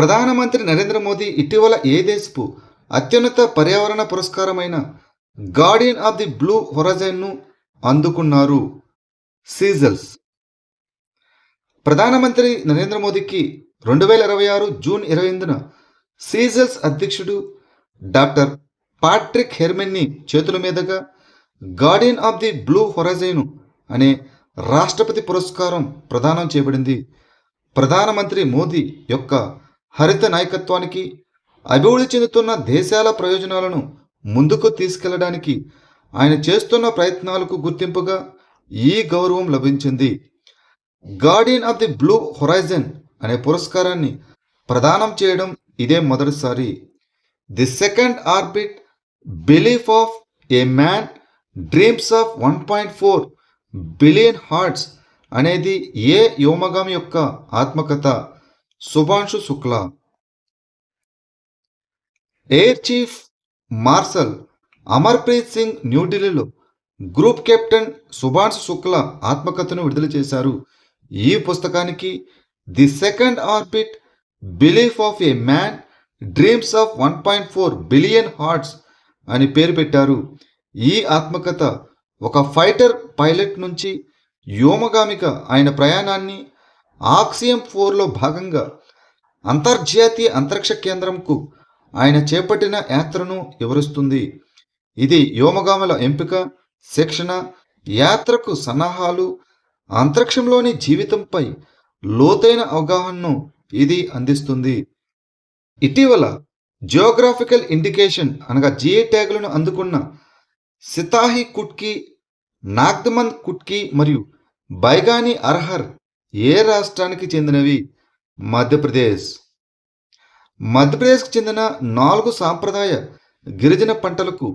ప్రధానమంత్రి నరేంద్ర మోదీ ఇటీవల ఏ దేశపు అత్యున్నత పర్యావరణ పురస్కారమైన గార్డియన్ ఆఫ్ ది బ్లూ హొరైజన్ను అందుకున్నారు. సీజల్స్. ప్రధానమంత్రి నరేంద్ర మోదీకి 2026 జూన్ 28న సీజల్స్ అధ్యక్షుడు డాక్టర్ పాట్రిక్ హెర్మెన్ని చేతుల మీదుగా Guardian of the blue horizon అనే రాష్ట్రపతి పురస్కారం ప్రదానం చేయబడింది. ప్రధానమంత్రి మోదీ యొక్క హరిత నాయకత్వానికి, అభివృద్ధి చెందుతున్న దేశాల ప్రయోజనాలను ముందుకు తీసుకెళ్లడానికి ఆయన చేస్తున్న ప్రయత్నాలకు గుర్తింపుగా ఈ గౌరవం లభించింది. Guardian of the blue horizon అనే పురస్కారాన్ని ప్రదానం చేయడం ఇదే మొదటిసారి. The second orbit belief of A man dreams of 1.4 billion hearts అనేది ఏ వ్యోమగామి యొక్క ఆత్మకథ. Shubhanshu Shukla. Air chief marshal Amarpreet Singh న్యూఢిల్లీలో గ్రూప్ కెప్టెన్ శుభాంశు శుక్లా ఆత్మకథను విడుదల చేశారు. ఈ పుస్తకానికి the second orbit belief of A man dreams of 1.4 billion hearts అని పేరు పెట్టారు. ఈ ఆత్మకథ ఒక ఫైటర్ పైలట్ నుంచి వ్యోమగామిగా ఆయన ప్రయాణాన్ని, ఆక్సియం 4లో భాగంగా అంతర్జాతీయ అంతరిక్ష కేంద్రంకు ఆయన చేపట్టిన యాత్రను వివరిస్తుంది. ఇది వ్యోమగాముల ఎంపిక, శిక్షణ, యాత్రకు సన్నాహాలు, అంతరిక్షంలోని జీవితంపై లోతైన అవగాహనను ఇది అందిస్తుంది. ఇటీవల జియోగ్రాఫికల్ ఇండికేషన్ అనగా జిఐ ట్యాగులను అందుకున్న సితాహి కుట్కి, నాగ్దమన్ కుట్కి మరియు బైగాని అర్హర్ ఏ రాష్ట్రానికి చెందినవి? మధ్యప్రదేశ్. మధ్యప్రదేశ్కు చెందిన 4 సాంప్రదాయ గిరిజన పంటలకు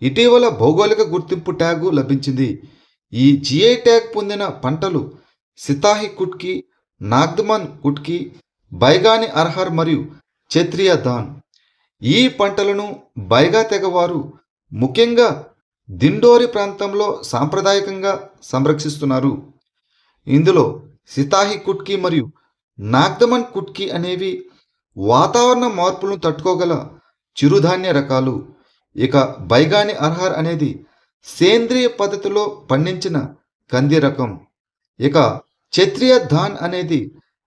ఇటీవల భౌగోళిక గుర్తింపు ట్యాగు లభించింది. ఈ జిఐ ట్యాగ్ పొందిన పంటలు సితాహి కుట్కి, నాగ్దమన్ కుట్కి, బైగాని అర్హర్ మరియు క్షత్రియ ధాన్. ఈ పంటలను బైగా తెగవారు ముఖ్యంగా దిండోరి ప్రాంతంలో సాంప్రదాయకంగా సంరక్షిస్తున్నారు. ఇందులో సితాహి కుట్కి మరియు నాగ్దమన్ కుట్కి అనేవి వాతావరణ మార్పులను తట్టుకోగల చిరుధాన్య రకాలు. ఇక బైగాని అర్హర్ అనేది సేంద్రియ పద్ధతిలో పండించిన కంది రకం. ఇక క్షత్రియ ధాన్ అనేది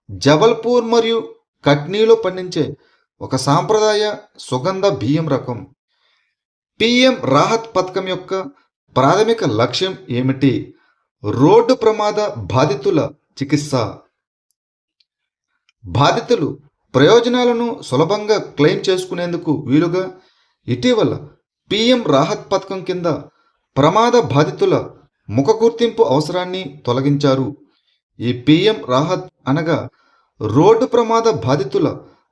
జబల్పూర్ మరియు కట్నీలో పండించే ఒక సాంప్రదాయ సుగంధ బియ్యం రకం. పిఎం రాహత్ పథకం యొక్క ప్రాథమిక లక్ష్యం ఏమిటి? రోడ్డు ప్రమాద బాధితుల చికిత్స. బాధితులు ప్రయోజనాలను సులభంగా క్లెయిమ్ చేసుకునేందుకు వీలుగా ఇటీవల పిఎం రాహత్ పథకం కింద ప్రమాద బాధితుల ముఖ గుర్తింపు అవసరాన్ని తొలగించారు. ఈ పిఎం రాహత్ అనగా రోడ్డు ప్రమాద బాధితుల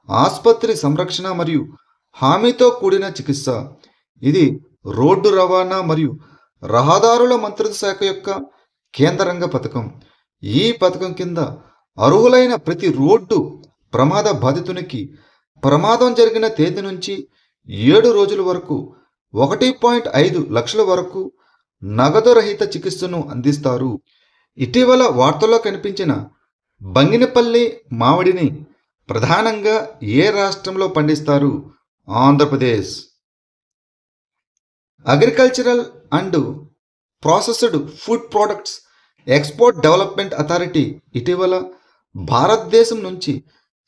ఆసుపత్రి సంరక్షణ మరియు హామీతో కూడిన చికిత్స. ఇది రోడ్డు రవాణా మరియు రహదారుల మంత్రిత్వ శాఖ యొక్క కేంద్రంగ పథకం. ఈ పథకం కింద అర్హులైన ప్రతి రోడ్డు ప్రమాద బాధితునికి ప్రమాదం జరిగిన తేదీ నుంచి 7 రోజుల వరకు 1.5 లక్షల వరకు నగదు రహిత చికిత్సను అందిస్తారు. ఇటీవల వార్తల్లో కనిపించిన బంగినపల్లి మామిడిని ప్రధానంగా ఏ రాష్ట్రంలో పండిస్తారు? Andhra Pradesh. Agricultural and processed food products export development authority ఇటీవల భారతదేశం నుంచి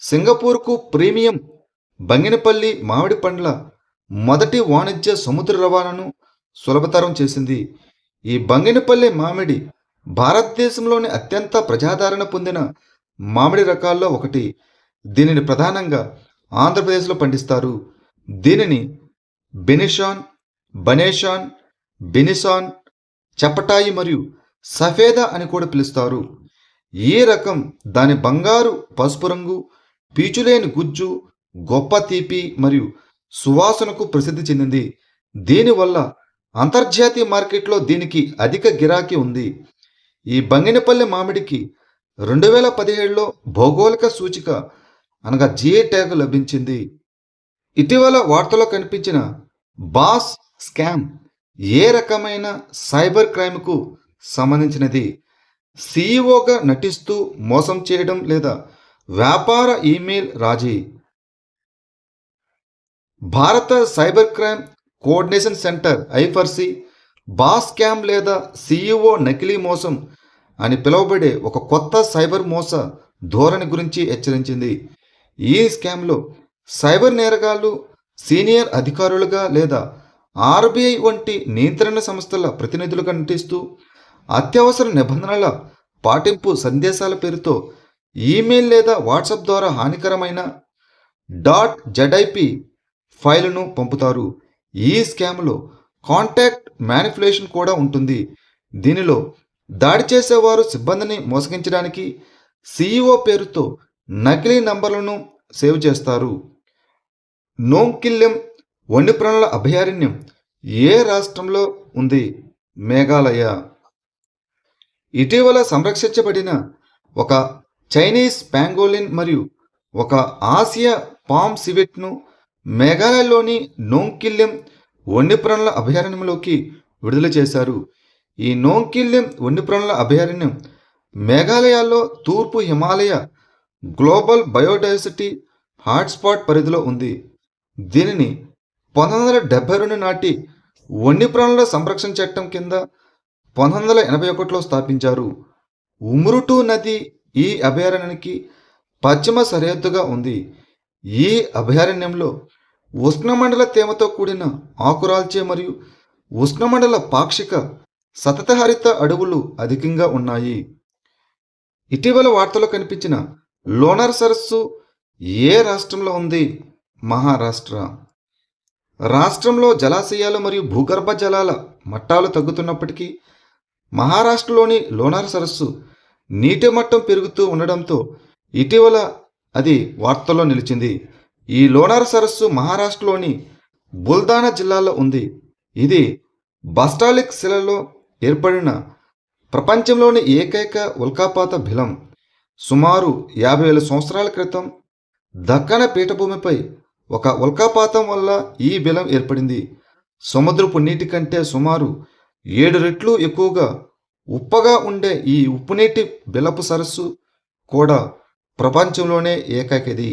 సింగపూర్కు ప్రీమియం బంగినపల్లి మామిడి పండ్ల మొదటి వాణిజ్య సముద్ర రవాణాను సులభతరం చేసింది. ఈ బంగినపల్లి మామిడి భారతదేశంలోని అత్యంత ప్రజాదరణ పొందిన మామిడి రకాల్లో ఒకటి. దీనిని ప్రధానంగా ఆంధ్రప్రదేశ్లో పండిస్తారు. దీనిని బెనిషాన్, బనేషాన్, బెనిసాన్, చపటాయి మరియు సఫేదా అని కూడా పిలుస్తారు. ఈ రకం దాని బంగారు పసుపు రంగు, పీచులేని గుజ్జు, గొప్ప తీపి మరియు సువాసనకు ప్రసిద్ధి చెందింది. దీనివల్ల అంతర్జాతీయ మార్కెట్లో దీనికి అధిక గిరాకీ ఉంది. ఈ బంగినపల్లి మామిడికి 2017లో భౌగోళిక సూచిక అనగా జిఐ ట్యాగ్ లభించింది. ఇటీవల వార్తలో కనిపించిన బాస్ స్కామ్ ఏ రకమైన సైబర్ క్రైమ్కు సంబంధించినది? సీఈఓగా నటిస్తూ మోసం చేయడం లేదా వ్యాపార ఈమెయిల్ రాజీ. భారత సైబర్ క్రైమ్ కోఆర్డినేషన్ సెంటర్ ఐఫర్సి బాస్ స్కామ్ లేదా సిఇఓ నకిలీ మోసం అని పిలువబడే ఒక కొత్త సైబర్ మోస ధోరణి గురించి హెచ్చరించింది. ఈ స్కామ్లో సైబర్ నేరగాళ్లు సీనియర్ అధికారులుగా లేదా ఆర్బీఐ వంటి నియంత్రణ సంస్థల ప్రతినిధులుగా నటిస్తూ అత్యవసర నిబంధనల పాటింపు సందేశాల పేరుతో ఈమెయిల్ లేదా వాట్సాప్ ద్వారా హానికరమైన .zip ఫైలును పంపుతారు. ఈ స్కామ్లో కాంటాక్ట్ మ్యానిపులేషన్ కూడా ఉంటుంది. దీనిలో దాడి చేసేవారు సిబ్బందిని మోసగించడానికి సిఇఓ పేరుతో నకిలీ నంబర్లను సేవ్ చేస్తారు. నోంకిల్లెం వన్యప్రాణుల అభయారణ్యం ఏ రాష్ట్రంలో ఉంది? మేఘాలయ. ఇటీవల సంరక్షించబడిన ఒక చైనీస్ పాంగోలిన్ మరియు ఒక ఆసియా పామ్ సివెట్ను మేఘాలయలోని నోంకిల్లెం వన్యప్రాణుల అభయారణ్యంలోకి విడుదల చేశారు. ఈ నోంకిల్లెం వన్యప్రాణుల అభయారణ్యం మేఘాలయలో తూర్పు హిమాలయ గ్లోబల్ బయోడైవర్సిటీ హాట్స్పాట్ పరిధిలో ఉంది. దీనిని 1972 నాటి వన్యప్రాణుల సంరక్షణ చట్టం కింద 1981లో స్థాపించారు. ఉమ్రుటు నది ఈ అభయారణ్యానికి పశ్చిమ సరిహద్దుగా ఉంది. ఈ అభయారణ్యంలో ఉష్ణమండల తేమతో కూడిన ఆకురాల్చే మరియు ఉష్ణమండల పాక్షిక సతతహరిత అడవులు అధికంగా ఉన్నాయి. ఇటీవల వార్తలో కనిపించిన లోనార్ సరస్సు ఏ రాష్ట్రంలో ఉంది? మహారాష్ట్ర. రాష్ట్రంలో జలాశయాలు మరియు భూగర్భ జలాల మట్టాలు తగ్గుతున్నప్పటికీ మహారాష్ట్రలోని లోనార్ సరస్సు నీటి మట్టం పెరుగుతూ ఉండడంతో ఇటీవల అది వార్తల్లో నిలిచింది. ఈ లోనార్ సరస్సు మహారాష్ట్రలోని బుల్దానా జిల్లాలో ఉంది. ఇది బస్టాలిక్ శిలలో ఏర్పడిన ప్రపంచంలోని ఏకైక ఉల్కాపాత బిలం. సుమారు 50,000 సంవత్సరాల క్రితం దక్కన పీఠభూమిపై ఒక ఉల్కాపాతం వల్ల ఈ బిలం ఏర్పడింది. సముద్రపు నీటి కంటే సుమారు 7 రెట్లు ఎక్కువగా ఉప్పగా ఉండే ఈ ఉప్పునీటి బిలపు సరస్సు కూడా ప్రపంచంలోనే ఏకైకది.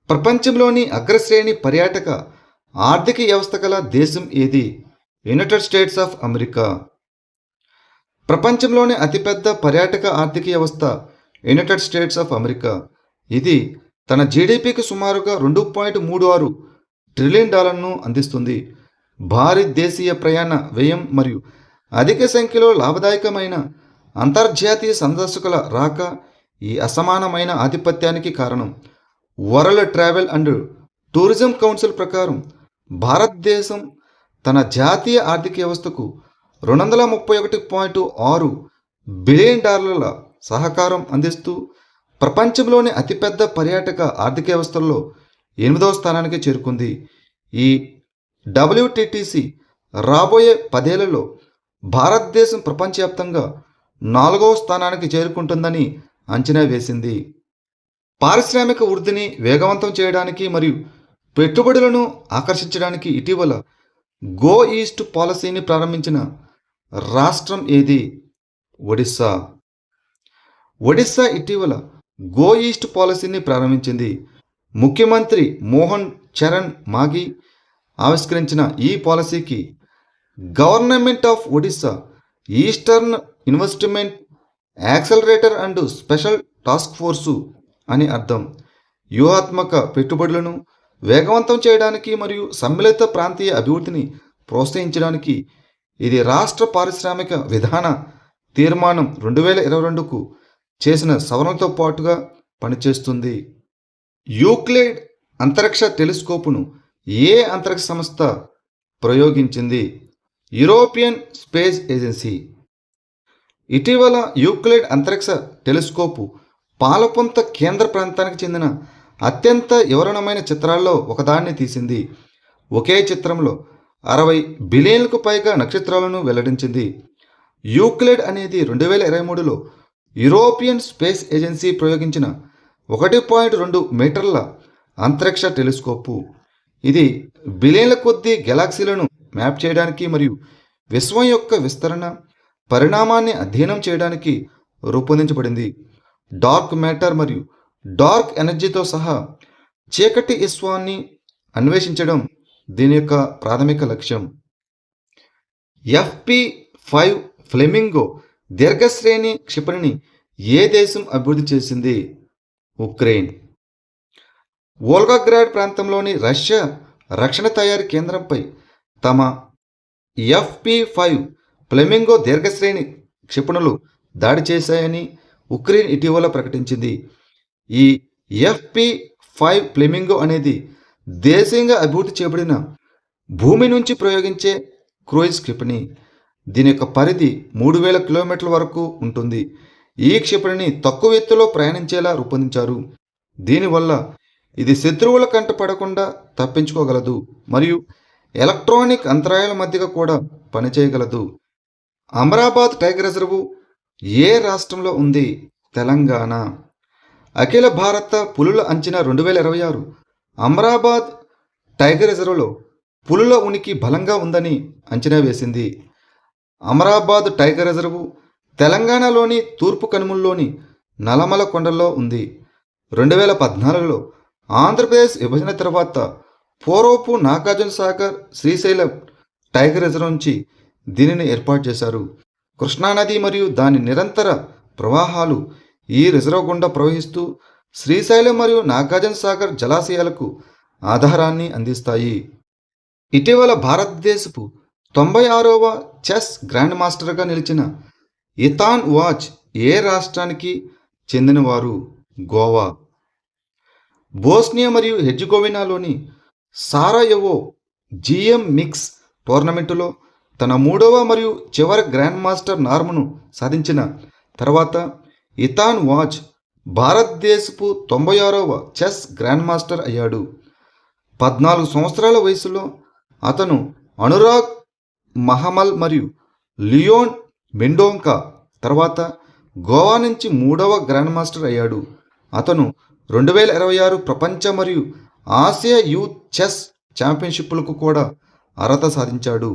ప్రపంచంలోని అగ్రశ్రేణి పర్యాటక ఆర్థిక వ్యవస్థ గల దేశం ఏది? United states of America. ప్రపంచంలోని అతిపెద్ద పర్యాటక ఆర్థిక వ్యవస్థ యునైటెడ్ స్టేట్స్ ఆఫ్ అమెరికా. ఇది తన జీడిపికి సుమారుగా $2.36 ట్రిలియన్ అందిస్తుంది. భారీ దేశీయ ప్రయాణ వ్యయం మరియు అధిక సంఖ్యలో లాభదాయకమైన అంతర్జాతీయ సందర్శకుల రాక ఈ అసమానమైన ఆధిపత్యానికి కారణం. World travel and tourism council ప్రకారం భారతదేశం తన జాతీయ ఆర్థిక వ్యవస్థకు $231.6 బిలియన్ సహకారం అందిస్తూ ప్రపంచంలోని అతిపెద్ద పర్యాటక ఆర్థిక వ్యవస్థల్లో 8వ స్థానానికి చేరుకుంది. ఈ WTTC రాబోయే 10 ఏళ్లలో భారతదేశం ప్రపంచవ్యాప్తంగా 4వ స్థానానికి చేరుకుంటుందని అంచనా వేసింది. పారిశ్రామిక వృద్ధిని వేగవంతం చేయడానికి మరియు పెట్టుబడులను ఆకర్షించడానికి ఇటీవల గో ఈస్ట్ పాలసీని ప్రారంభించిన రాష్ట్రం ఏది? ఒడిస్సా. ఒడిస్సా ఇటీవల గో ఈస్ట్ పాలసీని ప్రారంభించింది. ముఖ్యమంత్రి మోహన్ చరణ్ మాఘీ ఆవిష్కరించిన ఈ పాలసీకి government of Odisha eastern investment accelerator and special task force అని అర్థం. వ్యూహాత్మక పెట్టుబడులను వేగవంతం చేయడానికి మరియు సమ్మిళిత ప్రాంతీయ అభివృద్ధిని ప్రోత్సహించడానికి ఇది రాష్ట్ర పారిశ్రామిక విధాన తీర్మానం 2022కు చేసిన సవరణలతో పాటుగా పనిచేస్తుంది. యూక్లిడ్ అంతరిక్ష టెలిస్కోపును ఏ అంతరిక్ష సంస్థ ప్రయోగించింది? European Space Agency. ఇటీవల యూక్లిడ్ అంతరిక్ష టెలిస్కోపు పాలపొంత కేంద్ర ప్రాంతానికి చెందిన అత్యంత వివరణమైన చిత్రాల్లో ఒకదాన్ని తీసింది. ఒకే చిత్రంలో 60 బిలియన్లకు పైగా నక్షత్రాలను వెల్లడించింది. యూక్లిడ్ అనేది 2023లో యూరోపియన్ స్పేస్ ఏజెన్సీ ప్రయోగించిన 1.2 మీటర్ల అంతరిక్ష టెలిస్కోపు. ఇది బిలియన్ల కొద్దీ గెలాక్సీలను మ్యాప్ చేయడానికి మరియు విశ్వం యొక్క విస్తరణ పరిణామాన్ని అధ్యయనం చేయడానికి రూపొందించబడింది. డార్క్ మ్యాటర్ మరియు డార్క్ ఎనర్జీతో సహా చీకటి విశ్వాన్ని అన్వేషించడం దీని యొక్క ప్రాథమిక లక్ష్యం. FP5 ఫ్లెమింగో దీర్ఘశ్రేణి క్షిపణిని ఏ దేశం అభివృద్ధి చేసింది? ఉక్రెయిన్. వోల్గాగ్రాడ్ ప్రాంతంలోని రష్యా రక్షణ తయారీ కేంద్రంపై తమ FP5 ఫ్లెమింగో దీర్ఘశ్రేణి క్షిపణులు దాడి చేశాయని ఉక్రెయిన్ ఇటీవల ప్రకటించింది. ఈ FP5 ఫ్లెమింగో అనేది దేశీయంగా అభివృద్ధి చేయబడిన భూమి నుంచి ప్రయోగించే క్రూయిజ్ క్షిపణి. దీని యొక్క పరిధి 3000 కిలోమీటర్ల వరకు ఉంటుంది. ఈ క్షిపణిని తక్కువ ఎత్తులో ప్రయాణించేలా రూపొందించారు. దీనివల్ల ఇది శత్రువుల కంట పడకుండా తప్పించుకోగలదు మరియు ఎలక్ట్రానిక్ అంతరాయాల మధ్యగా కూడా పనిచేయగలదు. అమరాబాద్ టైగర్ రిజర్వ్ ఏ రాష్ట్రంలో ఉంది? తెలంగాణ. అఖిల భారత పులుల అంచనా 2026 అమరాబాద్ టైగర్ రిజర్వ్లో పులుల ఉనికి బలంగా ఉందని అంచనా వేసింది. అమరాబాద్ టైగర్ రిజర్వ్ తెలంగాణలోని తూర్పు కనుమల్లోని నల్లమల కొండల్లో ఉంది. 2014లో ఆంధ్రప్రదేశ్ విభజన తర్వాత పూర్వపు నాగార్జున సాగర్ శ్రీశైలం టైగర్ రిజర్వ్ నుంచి దీనిని ఏర్పాటు చేశారు. కృష్ణానది మరియు దాని నిరంతర ప్రవాహాలు ఈ రిజర్వ్ గుండా ప్రవహిస్తూ శ్రీశైలం మరియు నాగార్జున సాగర్ జలాశయాలకు ఆధారాన్ని అందిస్తాయి. ఇటీవల భారతదేశపు 96వ చెస్ గ్రాండ్ మాస్టర్గా నిలిచిన ఇథాన్ వాచ్ ఏ రాష్ట్రానికి చెందినవారు? గోవా. బోస్నియా మరియు హెర్జగోవినాలోని సారాయెవో GM మిక్స్ టోర్నమెంటులో తన 3వ మరియు చివరి గ్రాండ్ మాస్టర్ నార్మ్ను సాధించిన తర్వాత ఇథాన్ వాచ్ భారతదేశపు 96వ చెస్ గ్రాండ్ మాస్టర్ అయ్యాడు. 14 సంవత్సరాల వయసులో అతను అనురాగ్ మహమల్ మరియు లియోన్ మెండోంకా తర్వాత గోవా నుంచి 3వ గ్రాండ్ మాస్టర్ అయ్యాడు. అతను 2026 ప్రపంచ మరియు ఆసియా యూత్ చెస్ ఛాంపియన్షిప్లకు కూడా అర్హత సాధించాడు.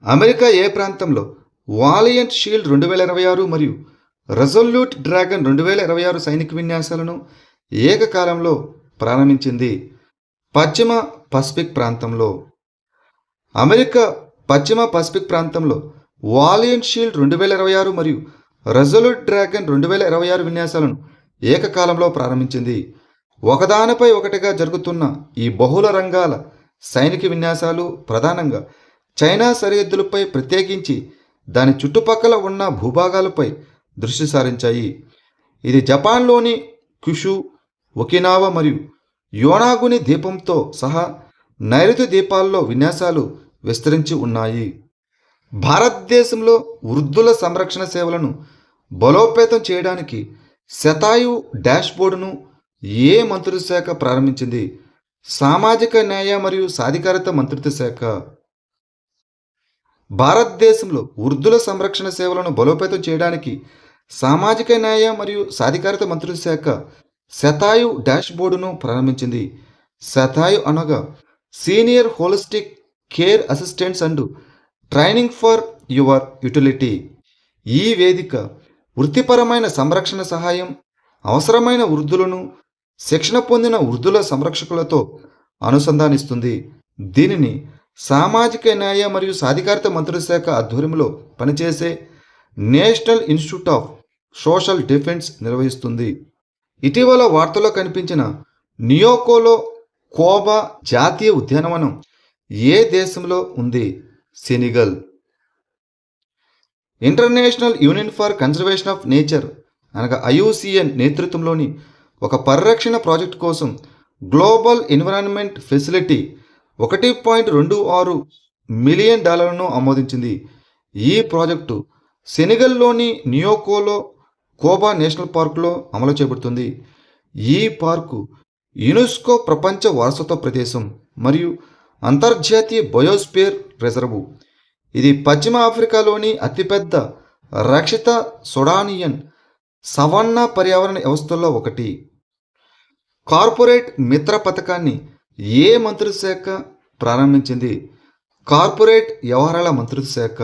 అమెరికా ఏ ప్రాంతంలో వాలియంట్ షీల్డ్ 2026 మరియు రెజల్యూట్ డ్రాగన్ 2026 సైనిక విన్యాసాలను ఏకకాలంలో ప్రారంభించింది? పశ్చిమ పసిఫిక్ ప్రాంతంలో. అమెరికా పశ్చిమ పసిఫిక్ ప్రాంతంలో వాలియంట్ షీల్డ్ 2026 మరియు రెజల్యూట్ డ్రాగన్ 2026 విన్యాసాలను ఏకకాలంలో ప్రారంభించింది. ఒకదానిపై ఒకటిగా జరుగుతున్న ఈ బహుళ రంగాల సైనిక విన్యాసాలు ప్రధానంగా చైనా సరిహద్దులపై ప్రత్యేకించి దాని చుట్టుపక్కల ఉన్న భూభాగాలపై దృష్టి సారించాయి. ఇది జపాన్లోని క్యుషు, ఒకినావా మరియు యోనాగుని ద్వీపంతో సహా నైరుతి ద్వీపాల్లో విన్యాసాలు విస్తరించి ఉన్నాయి. భారతదేశంలో వృద్ధుల సంరక్షణ సేవలను బలోపేతం చేయడానికి శతాయు డాష్బోర్డును ఏ మంత్రిత్వ శాఖ ప్రారంభించింది? సామాజిక న్యాయ మరియు సాధికారత మంత్రిత్వ శాఖ. భారతదేశంలో వృద్ధుల సంరక్షణ సేవలను బలోపేతం చేయడానికి సామాజిక న్యాయ మరియు సాధికారత మంత్రిత్వ శాఖ శతాయు డాష్బోర్డును ప్రారంభించింది. శతాయు అనగా senior holistic care assistants and training for your utility. ఈ వేదిక వృత్తిపరమైన సంరక్షణ సహాయం, అవసరమైన వృద్ధులను శిక్షణ పొందిన వృద్ధుల సంరక్షకులతో అనుసంధానిస్తుంది. దీనిని సామాజిక న్యాయ మరియు సాధికారత మంత్రిత్వ శాఖ ఆధ్వర్యంలో పనిచేసే national institute of social defence నిర్వహిస్తుంది. ఇటీవల వార్తల్లో కనిపించిన నియోకోలో కోబా జాతీయ ఉద్యానవనం ఏ దేశంలో ఉంది? Senegal. International Union for Conservation of Nature అనగా IUCN నేతృత్వంలోని ఒక పరిరక్షణ ప్రాజెక్టు కోసం గ్లోబల్ ఎన్విరాన్మెంట్ ఫెసిలిటీ $1.26 మిలియన్ ఆమోదించింది. ఈ ప్రాజెక్టు సెనిగల్లోని నియోకోలో కోబా నేషనల్ పార్కులో అమలు చేయబడుతుంది. ఈ పార్కు యునెస్కో ప్రపంచ వారసత్వ ప్రదేశం మరియు అంతర్జాతీయ బయోస్పియర్ రిజర్వు. ఇది పశ్చిమ ఆఫ్రికాలోని అతిపెద్ద రక్షిత సొడానియన్ సవన్నా పర్యావరణ వ్యవస్థల్లో ఒకటి. కార్పొరేట్ మిత్ర పథకాన్ని ఏ మంత్రిత్వ శాఖ ప్రారంభించింది? కార్పొరేట్ వ్యవహారాల మంత్రిత్వ శాఖ.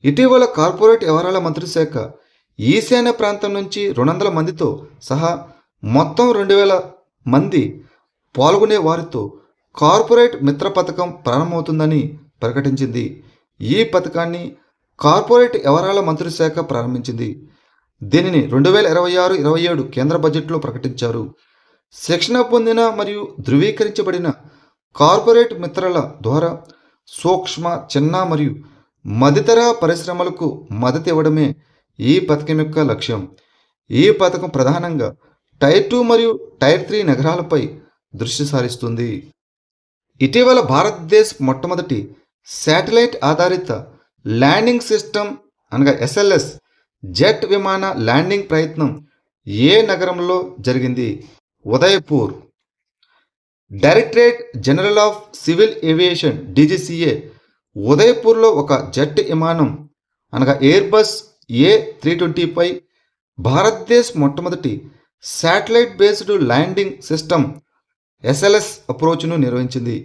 ఇటీవల కార్పొరేట్ వ్యవహారాల మంత్రిత్వ శాఖ ఈశాన్య ప్రాంతం నుంచి 200 మందితో సహా మొత్తం 2000 మంది పాల్గొనే వారితో కార్పొరేట్ మిత్ర పథకం ప్రారంభమవుతుందని ప్రకటించింది. ఈ పథకాన్ని కార్పొరేట్ వ్యవహారాల మంత్రిత్వ శాఖ ప్రారంభించింది. దీనిని 2026-27 కేంద్ర బడ్జెట్లో ప్రకటించారు. శిక్షణ పొందిన మరియు ధృవీకరించబడిన కార్పొరేట్ మిత్రల ద్వారా సూక్ష్మ, చిన్న మరియు మధ్యతర పరిశ్రమలకు మద్దతు ఇవ్వడమే ఈ పథకం యొక్క లక్ష్యం. ఈ పథకం ప్రధానంగా టైర్ 2 మరియు టైర్ 3 నగరాలపై దృష్టి సారిస్తుంది. ఇటీవల భారతదేశ్ మొట్టమొదటి శాటిలైట్ ఆధారిత ల్యాండింగ్ సిస్టమ్ అనగా SLS జెట్ విమాన ల్యాండింగ్ ప్రయత్నం ఏ నగరంలో జరిగింది? Udaipur. Directorate general of civil aviation DGCA ఉదయపూర్లో ఒక జెట్ విమానం అనగా ఎయిర్బస్ A320పై భారతదేశ్ మొట్టమొదటి satellite based landing system SLS అప్రోచ్ను నిర్వహించింది.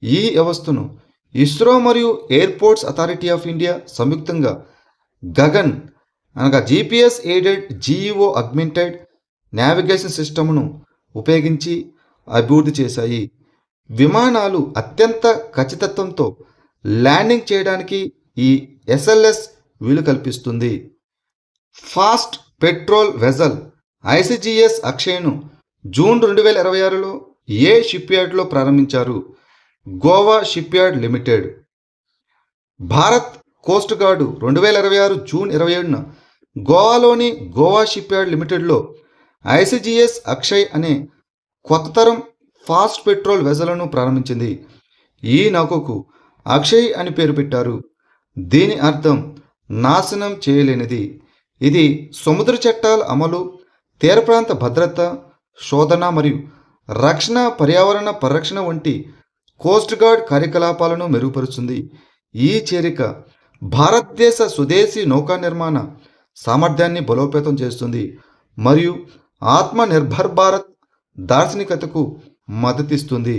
ఈ వ్యవస్థను ఇస్రో మరియు ఎయిర్పోర్ట్స్ అథారిటీ ఆఫ్ ఇండియా సంయుక్తంగా గగన్ అనగా GPS aided GEO augmented navigation సిస్టమ్ను ఉపయోగించి అభివృద్ధి చేశాయి. విమానాలు అత్యంత ఖచ్చితత్వంతో ల్యాండింగ్ చేయడానికి ఈ SLS వీలు కల్పిస్తుంది. ఫాస్ట్ పెట్రోల్ వెజల్ ICGS అక్షయ్ను జూన్ 2026లో ఏ షిప్యార్డ్లో ప్రారంభించారు? Goa shipyard limited. Bharat coast guard 2026 June 27న గోవాలోని గోవా షిప్యార్డ్ లిమిటెడ్లో ICGS అక్షయ్ అనే కొత్త తరం ఫాస్ట్ పెట్రోల్ వెజలను ప్రారంభించింది. ఈ నౌకకు అక్షయ్ అని పేరు పెట్టారు. దీని అర్థం నాశనం చేయలేనిది. ఇది సముద్ర చట్టాల అమలు, తీర ప్రాంత భద్రత, శోధన మరియు రక్షణ, పర్యావరణ పరిరక్షణ వంటి కోస్ట్ గార్డ్ కార్యకలాపాలను మెరుగుపరుస్తుంది. ఈ చేరిక భారతదేశ స్వదేశీ నౌకా నిర్మాణ సామర్థ్యాన్ని బలోపేతం చేస్తుంది మరియు ఆత్మ నిర్భర్ భారత్ దార్శనికతకు మద్దతిస్తుంది.